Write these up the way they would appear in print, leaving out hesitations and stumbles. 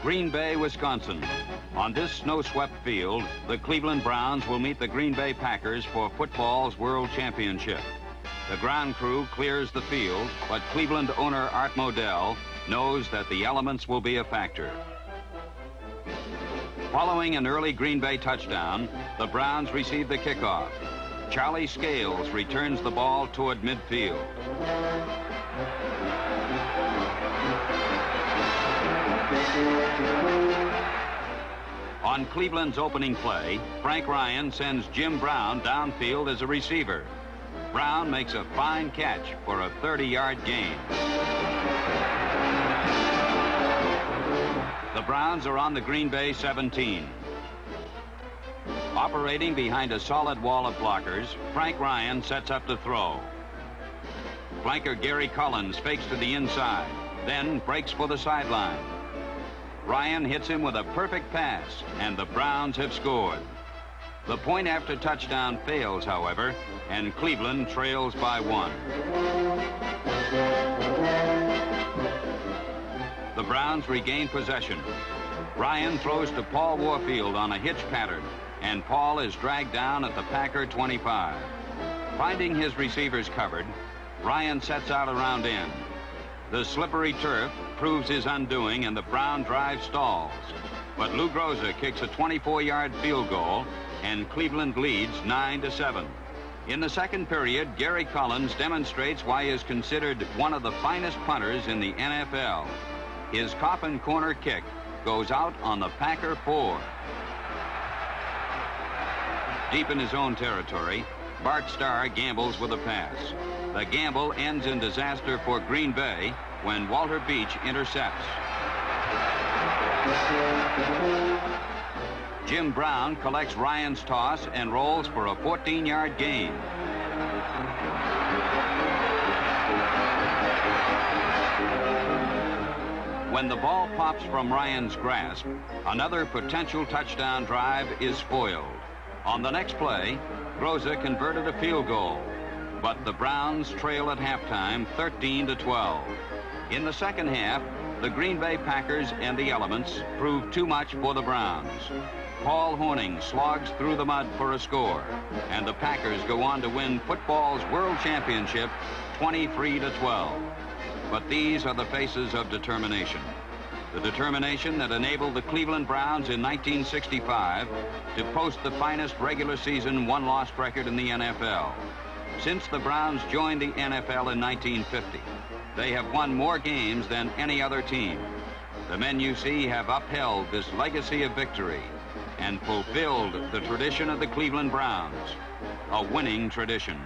Green Bay, Wisconsin. On this snow-swept field, the Cleveland Browns will meet the Green Bay Packers for football's World Championship. The ground crew clears the field, but Cleveland owner Art Modell knows that the elements will be a factor. Following an early Green Bay touchdown, the Browns receive the kickoff. Charlie Scales returns the ball toward midfield. On Cleveland's opening play, Frank Ryan sends Jim Brown downfield as a receiver. Brown makes a fine catch for a 30-yard gain. The Browns are on the Green Bay 17. Operating behind a solid wall of blockers, Frank Ryan sets up to throw. Flanker Gary Collins fakes to the inside, then breaks for the sideline. Ryan hits him with a perfect pass, and the Browns have scored. The point after touchdown fails, however, and Cleveland trails by 1. The Browns regain possession. Ryan throws to Paul Warfield on a hitch pattern, and Paul is dragged down at the Packer 25. Finding his receivers covered, Ryan sets out around end. The slippery turf proves his undoing, and the Brown drive stalls. But Lou Groza kicks a 24-yard field goal, and Cleveland leads 9-7. In the second period, Gary Collins demonstrates why he is considered one of the finest punters in the NFL. His coffin corner kick goes out on the Packer 4. Deep in his own territory, Bart Starr gambles with a pass. The gamble ends in disaster for Green Bay when Walter Beach intercepts. Jim Brown collects Ryan's toss and rolls for a 14-yard gain. When the ball pops from Ryan's grasp, another potential touchdown drive is foiled. On the next play, Groza converted a field goal, but the Browns trail at halftime 13-12. In the second half, the Green Bay Packers and the elements prove too much for the Browns. Paul Hornung slogs through the mud for a score, and the Packers go on to win football's World Championship 23-12. But these are the faces of determination. The determination that enabled the Cleveland Browns in 1965 to post the finest regular season one-loss record in the NFL. Since the Browns joined the NFL in 1950, they have won more games than any other team. The men you see have upheld this legacy of victory and fulfilled the tradition of the Cleveland Browns, a winning tradition.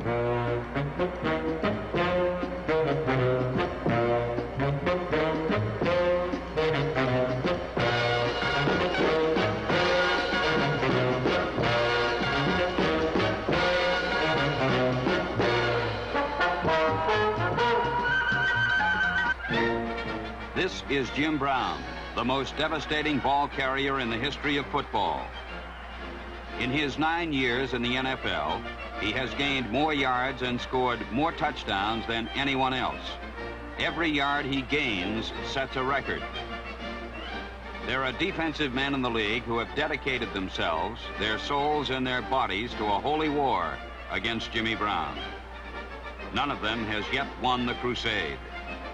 This is Jim Brown, the most devastating ball carrier in the history of football. In his 9 years in the NFL, he has gained more yards and scored more touchdowns than anyone else. Every yard he gains sets a record. There are defensive men in the league who have dedicated themselves, their souls and their bodies, to a holy war against Jimmy Brown. None of them has yet won the crusade.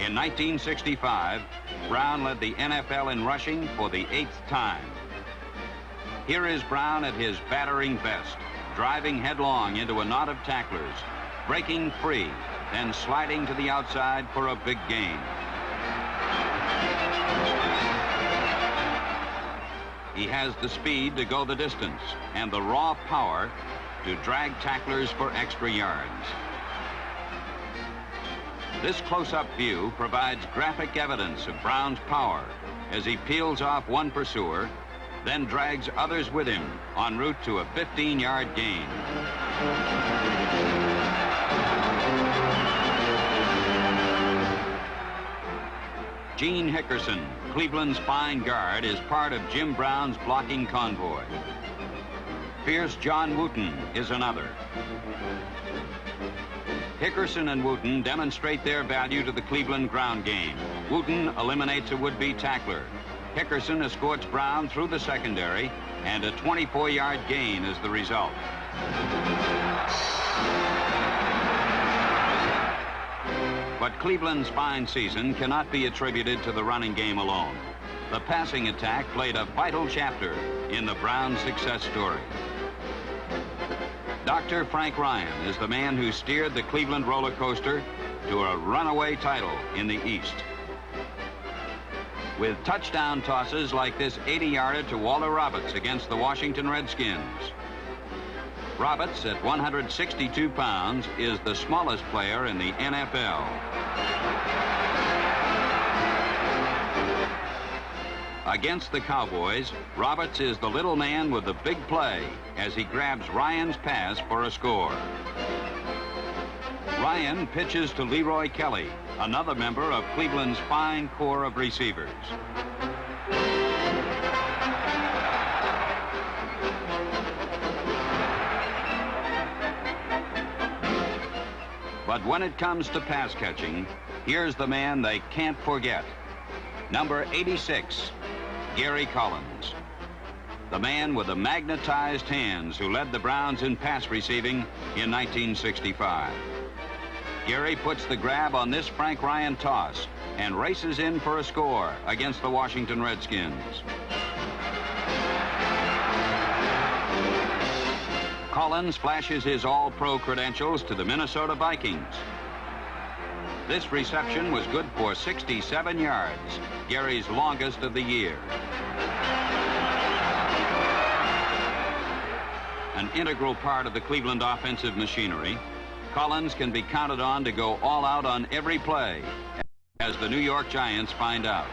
In 1965, Brown led the NFL in rushing for the 8th time. Here is Brown at his battering best, driving headlong into a knot of tacklers, breaking free, then sliding to the outside for a big gain. He has the speed to go the distance and the raw power to drag tacklers for extra yards. This close-up view provides graphic evidence of Brown's power as he peels off one pursuer, then drags others with him en route to a 15-yard gain. Gene Hickerson, Cleveland's fine guard, is part of Jim Brown's blocking convoy. Fierce John Wooten is another. Hickerson and Wooten demonstrate their value to the Cleveland ground game. Wooten eliminates a would-be tackler. Hickerson escorts Brown through the secondary, and a 24-yard gain is the result. But Cleveland's fine season cannot be attributed to the running game alone. The passing attack played a vital chapter in the Browns' success story. Dr. Frank Ryan is the man who steered the Cleveland roller coaster to a runaway title in the East. With touchdown tosses like this 80-yarder to Walter Roberts against the Washington Redskins. Roberts, at 162 pounds, is the smallest player in the NFL. Against the Cowboys, Roberts is the little man with the big play as he grabs Ryan's pass for a score. Ryan pitches to Leroy Kelly, another member of Cleveland's fine core of receivers. But when it comes to pass catching, here's the man they can't forget. Number 86, Gary Collins. The man with the magnetized hands who led the Browns in pass receiving in 1965. Gary puts the grab on this Frank Ryan toss and races in for a score against the Washington Redskins. Collins flashes his All-Pro credentials to the Minnesota Vikings. This reception was good for 67 yards, Gary's longest of the year. An integral part of the Cleveland offensive machinery, Collins can be counted on to go all out on every play, as the New York Giants find out.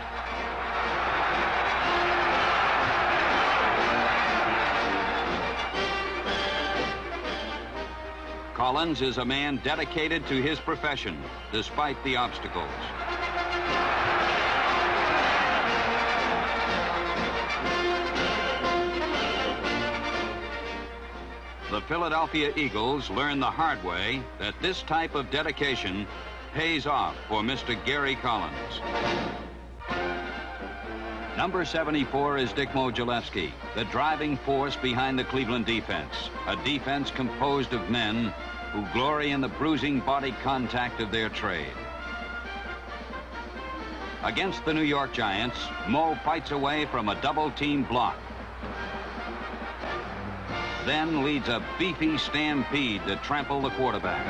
Collins is a man dedicated to his profession, despite the obstacles. The Philadelphia Eagles learned the hard way that this type of dedication pays off for Mr. Gary Collins. Number 74 is Dick Modzelewski, the driving force behind the Cleveland defense, a defense composed of men who glory in the bruising body contact of their trade. Against the New York Giants, Mo fights away from a double-team block, then leads a beefy stampede to trample the quarterback.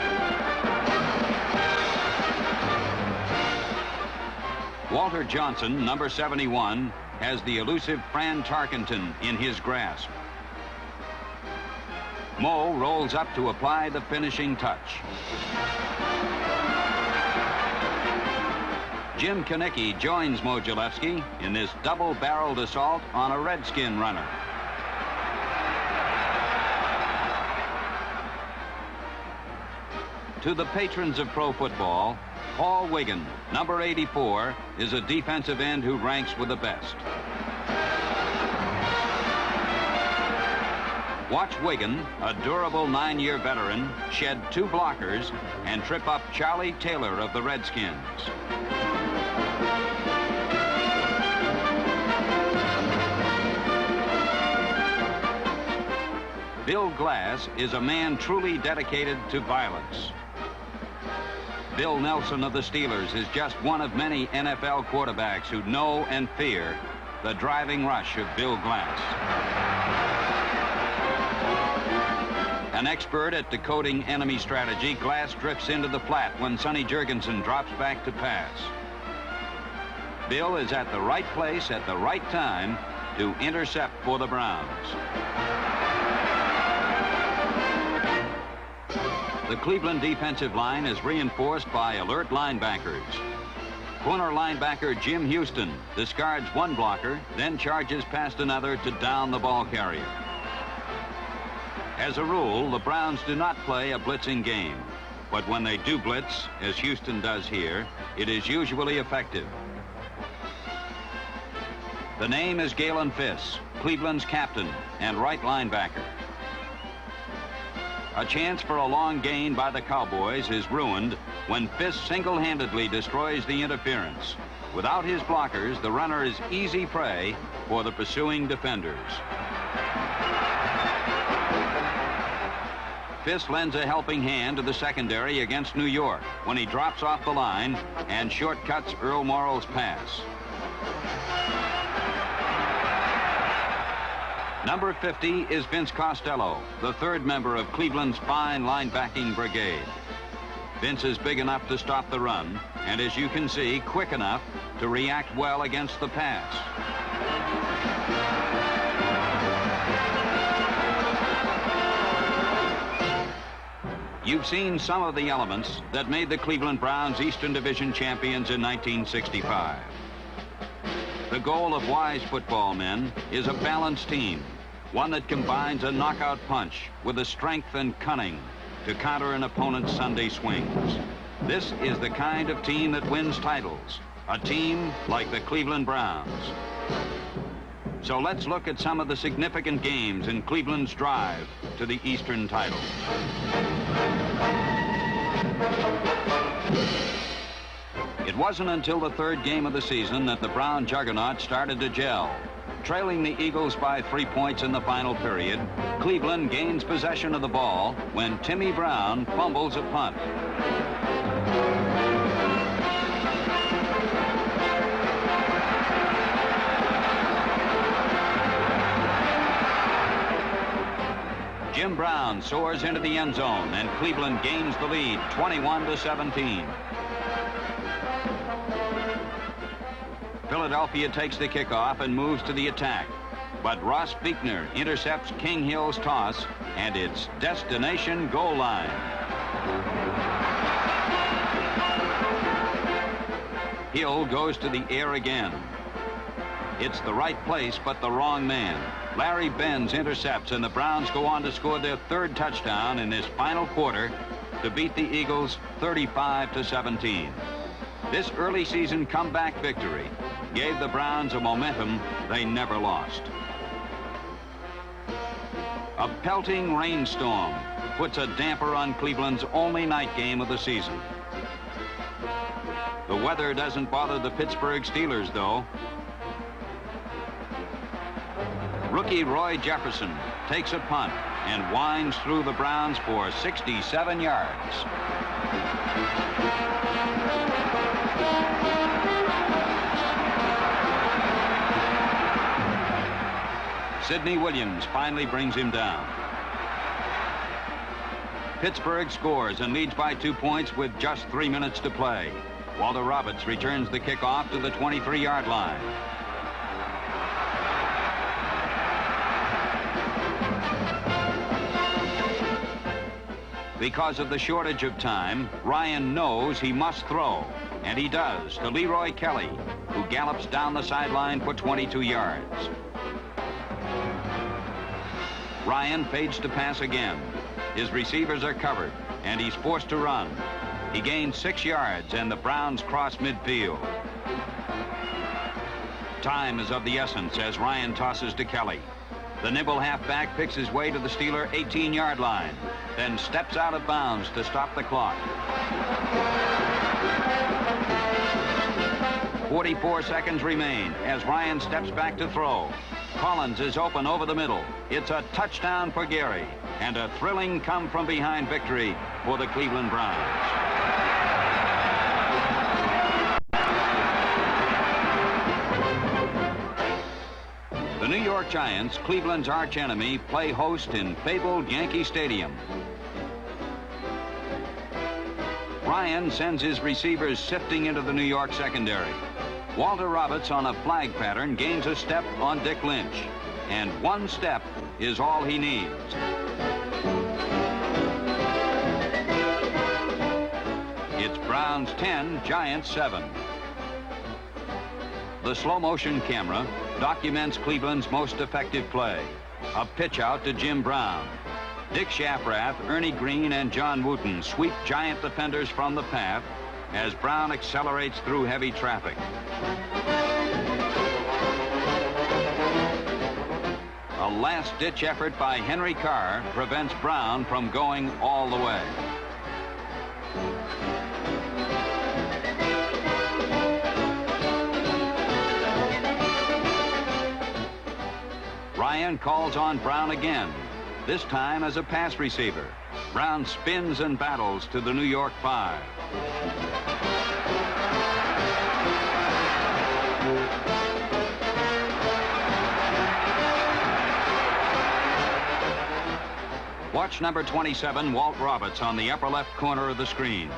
Walter Johnson, number 71, has the elusive Fran Tarkenton in his grasp. Mo rolls up to apply the finishing touch. Jim Kanicki joins Modzelewski in this double-barreled assault on a Redskin runner. To the patrons of pro football, Paul Wiggin, number 84, is a defensive end who ranks with the best. Watch Wiggin, a durable 9-year veteran, shed 2 blockers and trip up Charlie Taylor of the Redskins. Bill Glass is a man truly dedicated to violence. Bill Nelson of the Steelers is just one of many NFL quarterbacks who know and fear the driving rush of Bill Glass. An expert at decoding enemy strategy, Glass drifts into the flat when Sonny Jurgensen drops back to pass. Bill is at the right place at the right time to intercept for the Browns. The Cleveland defensive line is reinforced by alert linebackers. Corner linebacker Jim Houston discards one blocker, then charges past another to down the ball carrier. As a rule, the Browns do not play a blitzing game, but when they do blitz, as Houston does here, it is usually effective. The name is Galen Fiss, Cleveland's captain and right linebacker. A chance for a long gain by the Cowboys is ruined when Fisk single-handedly destroys the interference. Without his blockers, the runner is easy prey for the pursuing defenders. Fisk lends a helping hand to the secondary against New York when he drops off the line and shortcuts Earl Morrall's pass. Number 50 is Vince Costello, the third member of Cleveland's fine linebacking brigade. Vince is big enough to stop the run, and as you can see, quick enough to react well against the pass. You've seen some of the elements that made the Cleveland Browns Eastern Division champions in 1965. The goal of wise football men is a balanced team, one that combines a knockout punch with the strength and cunning to counter an opponent's Sunday swings. This is the kind of team that wins titles, a team like the Cleveland Browns. So let's look at some of the significant games in Cleveland's drive to the Eastern title. It wasn't until the third game of the season that the Brown juggernaut started to gel. Trailing the Eagles by 3 points in the final period, Cleveland gains possession of the ball when Timmy Brown fumbles a punt. Jim Brown soars into the end zone, and Cleveland gains the lead 21-17. Philadelphia takes the kickoff and moves to the attack. But Ross Buechner intercepts King Hill's toss, and it's destination goal line. Hill goes to the air again. It's the right place, but the wrong man. Larry Benz intercepts, and the Browns go on to score their third touchdown in this final quarter to beat the Eagles 35-17. This early season comeback victory gave the Browns a momentum they never lost. A pelting rainstorm puts a damper on Cleveland's only night game of the season. The weather doesn't bother the Pittsburgh Steelers, though. Rookie Roy Jefferson takes a punt and winds through the Browns for 67 yards. Sidney Williams finally brings him down. Pittsburgh scores and leads by 2 points with just 3 minutes to play. Walter Roberts returns the kickoff to the 23-yard line. Because of the shortage of time, Ryan knows he must throw, and he does, to Leroy Kelly, who gallops down the sideline for 22 yards. Ryan fades to pass again. His receivers are covered, and he's forced to run. He gains 6 yards, and the Browns cross midfield. Time is of the essence as Ryan tosses to Kelly. The nimble halfback picks his way to the Steeler 18-yard line, then steps out of bounds to stop the clock. 44 seconds remain as Ryan steps back to throw. Collins is open over the middle. It's a touchdown for Gary and a thrilling come-from-behind victory for the Cleveland Browns. The New York Giants, Cleveland's archenemy, play host in fabled Yankee Stadium. Ryan sends his receivers sifting into the New York secondary. Walter Roberts on a flag pattern gains a step on Dick Lynch, and 1 step is all he needs. It's Browns 10, Giants 7. The slow-motion camera documents Cleveland's most effective play, a pitch out to Jim Brown. Dick Shafrath, Ernie Green, and John Wooten sweep Giant defenders from the path as Brown accelerates through heavy traffic. A A last-ditch effort by Henry Carr prevents Brown from going all the way. Ryan calls on Brown again, this time as a pass receiver. Brown spins and battles to the New York 5. Watch number 27, Walt Roberts, on the upper left corner of the screen.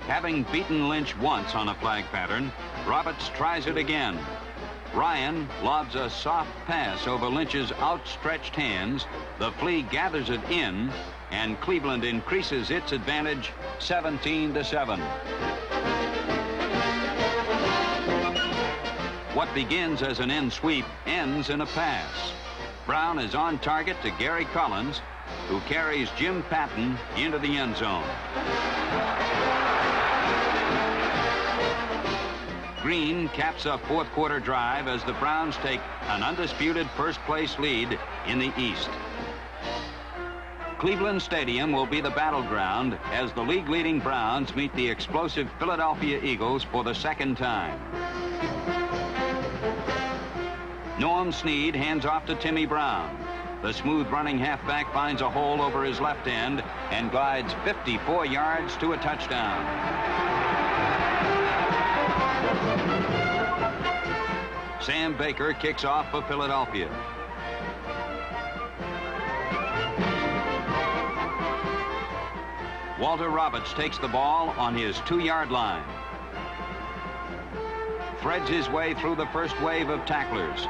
Having beaten Lynch once on a flag pattern, Roberts tries it again. Ryan lobs a soft pass over Lynch's outstretched hands. The Flea gathers it in, and Cleveland increases its advantage 17-7. What begins as an end sweep ends in a pass. Brown is on target to Gary Collins, who carries Jim Patton into the end zone. Green caps a fourth-quarter drive as the Browns take an undisputed first-place lead in the East. Cleveland Stadium will be the battleground as the league-leading Browns meet the explosive Philadelphia Eagles for the second time. Norm Snead hands off to Timmy Brown. The smooth-running halfback finds a hole over his left end and glides 54 yards to a touchdown. Sam Baker kicks off for Philadelphia. Walter Roberts takes the ball on his 2-yard line. Threads his way through the first wave of tacklers.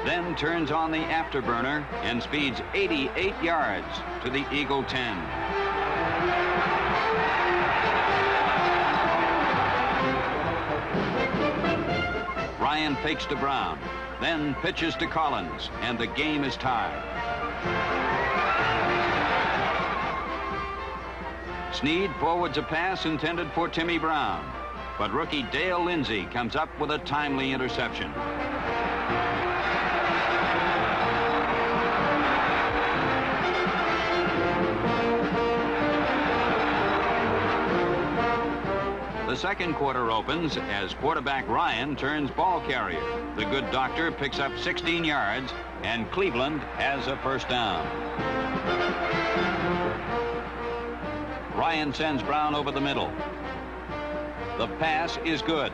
Then turns on the afterburner and speeds 88 yards to the Eagle 10. Ryan fakes to Brown, then pitches to Collins, and the game is tied. Snead forwards a pass intended for Timmy Brown, but rookie Dale Lindsey comes up with a timely interception. The second quarter opens as quarterback Ryan turns ball carrier. The good doctor picks up 16 yards, and Cleveland has a first down. Ryan sends Brown over the middle. The pass is good.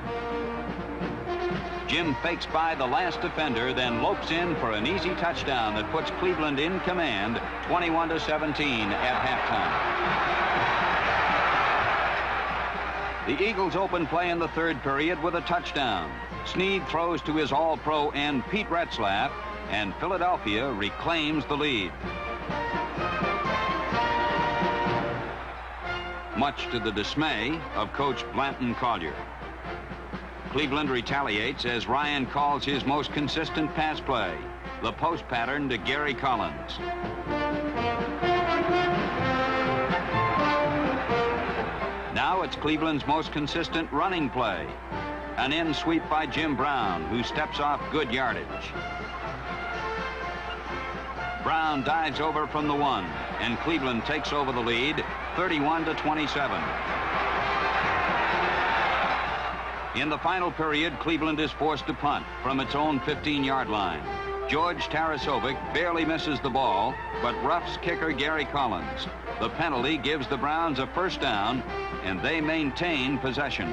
Jim fakes by the last defender, then lopes in for an easy touchdown that puts Cleveland in command, 21-17 at halftime. The Eagles open play in the third period with a touchdown. Snead throws to his all-pro end Pete Retzlaff, and Philadelphia reclaims the lead. Much to the dismay of coach Blanton Collier. Cleveland retaliates as Ryan calls his most consistent pass play, the post pattern to Gary Collins. Now it's Cleveland's most consistent running play. An end sweep by Jim Brown, who steps off good yardage. Brown dives over from the 1, and Cleveland takes over the lead, 31-27. In the final period, Cleveland is forced to punt from its own 15-yard line. George Tarasovic barely misses the ball, but roughs kicker Gary Collins. The penalty gives the Browns a first down, and they maintain possession.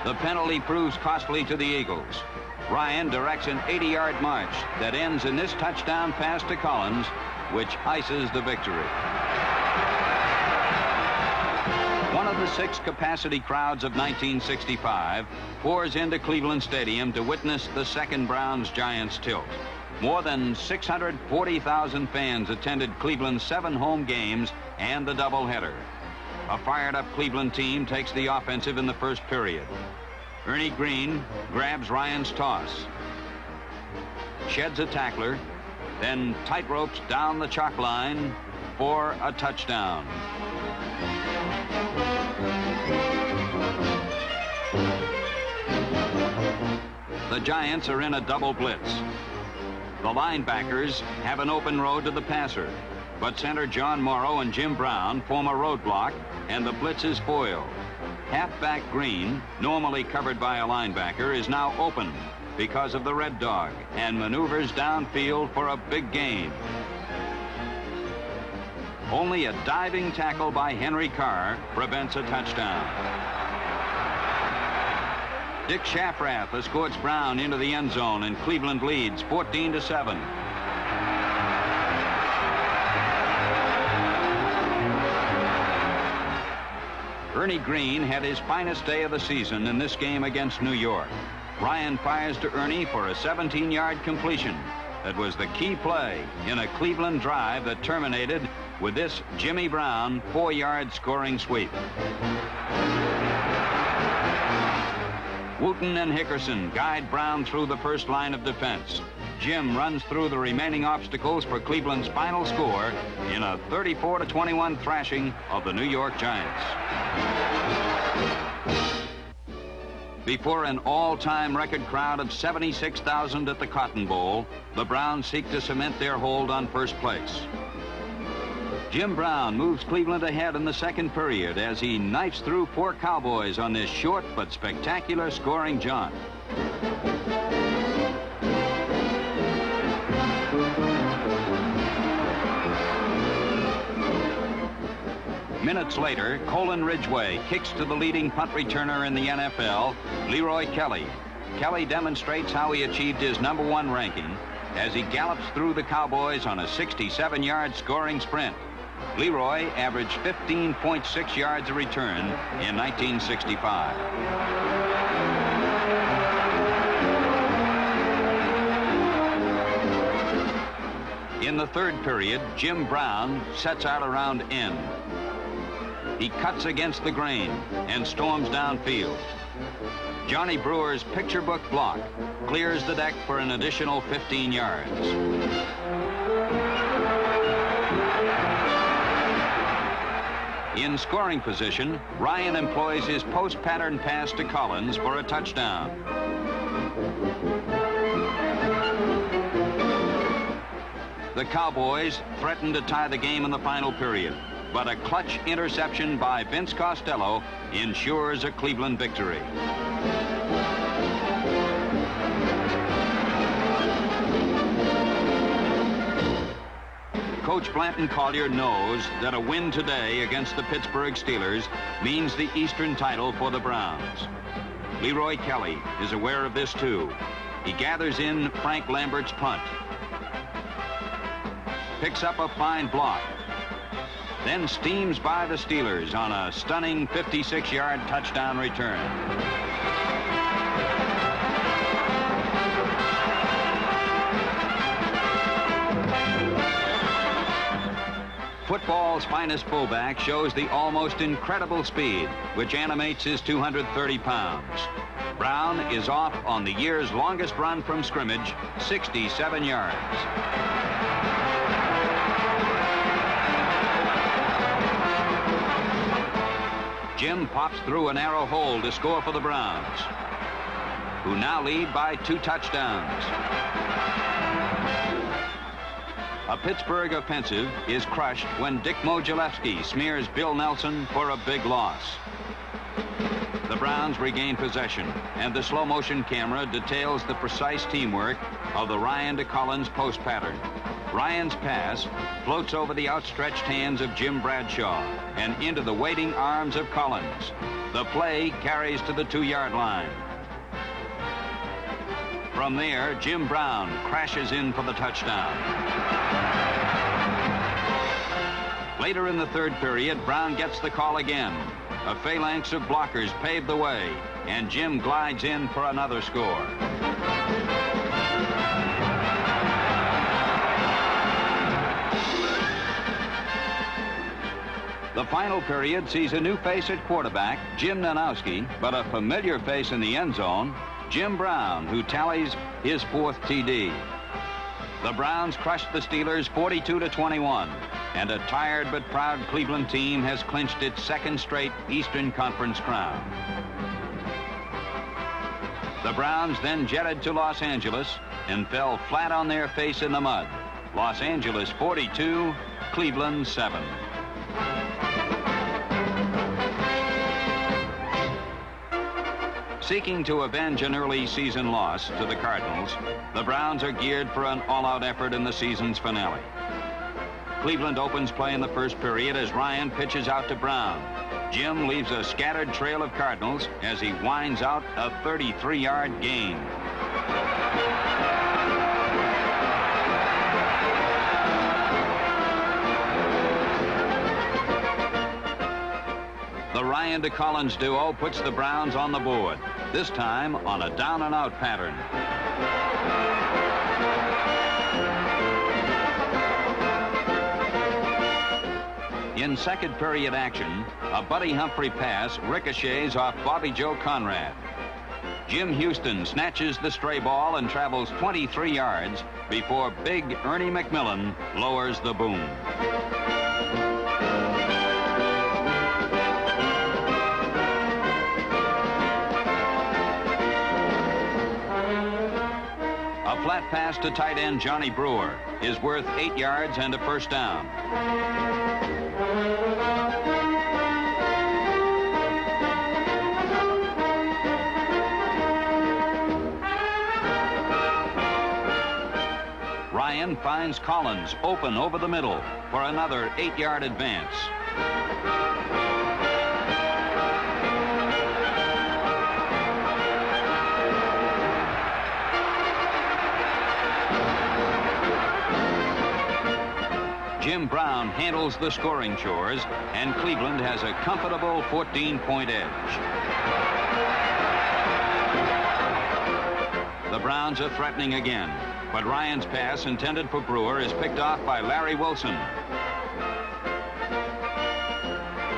The penalty proves costly to the Eagles. Ryan directs an 80-yard march that ends in this touchdown pass to Collins, which ices the victory. One of the 6 capacity crowds of 1965 pours into Cleveland Stadium to witness the second Browns-Giants tilt. More than 640,000 fans attended Cleveland's 7 home games and the doubleheader. A fired-up Cleveland team takes the offensive in the first period. Ernie Green grabs Ryan's toss, sheds a tackler, then tightropes down the chalk line for a touchdown. The Giants are in a double blitz. The linebackers have an open road to the passer, but center John Morrow and Jim Brown form a roadblock, and the blitz is foiled. Halfback Green, normally covered by a linebacker, is now open because of the Red Dog and maneuvers downfield for a big gain. Only a diving tackle by Henry Carr prevents a touchdown. Dick Shafrath escorts Brown into the end zone, and Cleveland leads 14-7. Ernie Green had his finest day of the season in this game against New York. Ryan fires to Ernie for a 17-yard completion. That was the key play in a Cleveland drive that terminated with this Jimmy Brown 4-yard scoring sweep. Wooten and Hickerson guide Brown through the first line of defense. Jim runs through the remaining obstacles for Cleveland's final score in a 34-21 thrashing of the New York Giants. Before an all-time record crowd of 76,000 at the Cotton Bowl, the Browns seek to cement their hold on first place. Jim Brown moves Cleveland ahead in the second period as he knifes through 4 Cowboys on this short but spectacular scoring jaunt. Minutes later, Colin Ridgway kicks to the leading punt returner in the NFL, Leroy Kelly. Kelly demonstrates how he achieved his #1 ranking as he gallops through the Cowboys on a 67-yard scoring sprint. Leroy averaged 15.6 yards a return in 1965. In the third period, Jim Brown sets out around end. He cuts against the grain and storms downfield. Johnny Brewer's picture book block clears the deck for an additional 15 yards. In scoring position, Ryan employs his post-pattern pass to Collins for a touchdown. The Cowboys threaten to tie the game in the final period, but a clutch interception by Vince Costello ensures a Cleveland victory. Coach Blanton Collier knows that a win today against the Pittsburgh Steelers means the Eastern title for the Browns. Leroy Kelly is aware of this too. He gathers in Frank Lambert's punt, picks up a fine block, then steams by the Steelers on a stunning 56-yard touchdown return. Football's finest fullback shows the almost incredible speed which animates his 230 pounds. Brown is off on the year's longest run from scrimmage, 67 yards. Jim pops through a narrow hole to score for the Browns, who now lead by 2 touchdowns. A Pittsburgh offensive is crushed when Dick Mogilewski smears Bill Nelson for a big loss. The Browns regain possession, and the slow-motion camera details the precise teamwork of the Ryan to Collins post pattern. Ryan's pass floats over the outstretched hands of Jim Bradshaw and into the waiting arms of Collins. The play carries to the 2-yard line. From there, Jim Brown crashes in for the touchdown. Later in the third period, Brown gets the call again. A phalanx of blockers pave the way, and Jim glides in for another score. The final period sees a new face at quarterback, Jim Nanowski, but a familiar face in the end zone, Jim Brown, who tallies his 4th TD. The Browns crushed the Steelers 42-21, and a tired but proud Cleveland team has clinched its 2nd straight Eastern Conference crown. The Browns then jetted to Los Angeles and fell flat on their face in the mud. Los Angeles 42, Cleveland 7. Seeking to avenge an early season loss to the Cardinals, the Browns are geared for an all-out effort in the season's finale. Cleveland opens play in the first period as Ryan pitches out to Brown. Jim leaves a scattered trail of Cardinals as he winds out a 33-yard gain. The Ryan to Collins duo puts the Browns on the board, this time on a down-and-out pattern. In second period action, a Buddy Humphrey pass ricochets off Bobby Joe Conrad. Jim Houston snatches the stray ball and travels 23 yards before big Ernie McMillan lowers the boom. A flat pass to tight end Johnny Brewer is worth 8 yards and a first down. Ryan finds Collins open over the middle for another 8-yard advance. Jim Brown handles the scoring chores, and Cleveland has a comfortable 14-point edge. The Browns are threatening again, but Ryan's pass intended for Brewer is picked off by Larry Wilson.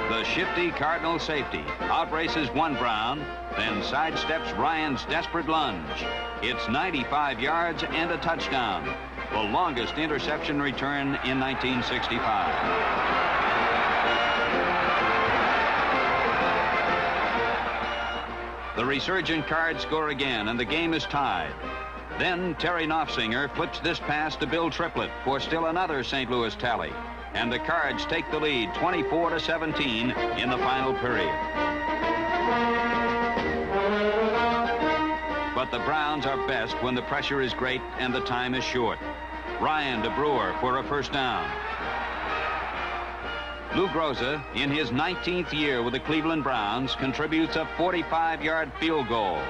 The shifty Cardinal safety outraces one Brown, then sidesteps Ryan's desperate lunge. It's 95 yards and a touchdown, the longest interception return in 1965. The resurgent Cards score again, and the game is tied. Then Terry Knopfsinger flips this pass to Bill Triplett for still another St. Louis tally, and the Cards take the lead 24-17 in the final period. But the Browns are best when the pressure is great and the time is short. Ryan to Brewer for a first down. Lou Groza, in his 19th year with the Cleveland Browns, contributes a 45-yard field goal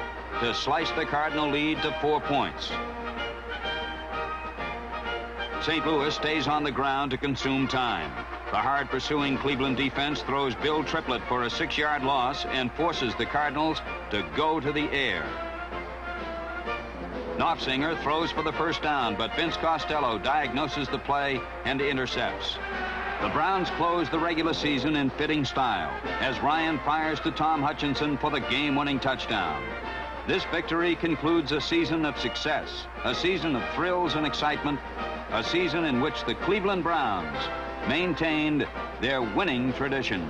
to slice the Cardinal lead to 4 points. St. Louis stays on the ground to consume time. The hard-pursuing Cleveland defense throws Bill Triplett for a 6-yard loss and forces the Cardinals to go to the air. Knopfsinger throws for the first down, but Vince Costello diagnoses the play and intercepts. The Browns close the regular season in fitting style as Ryan fires to Tom Hutchinson for the game-winning touchdown. This victory concludes a season of success, a season of thrills and excitement, a season in which the Cleveland Browns maintained their winning tradition.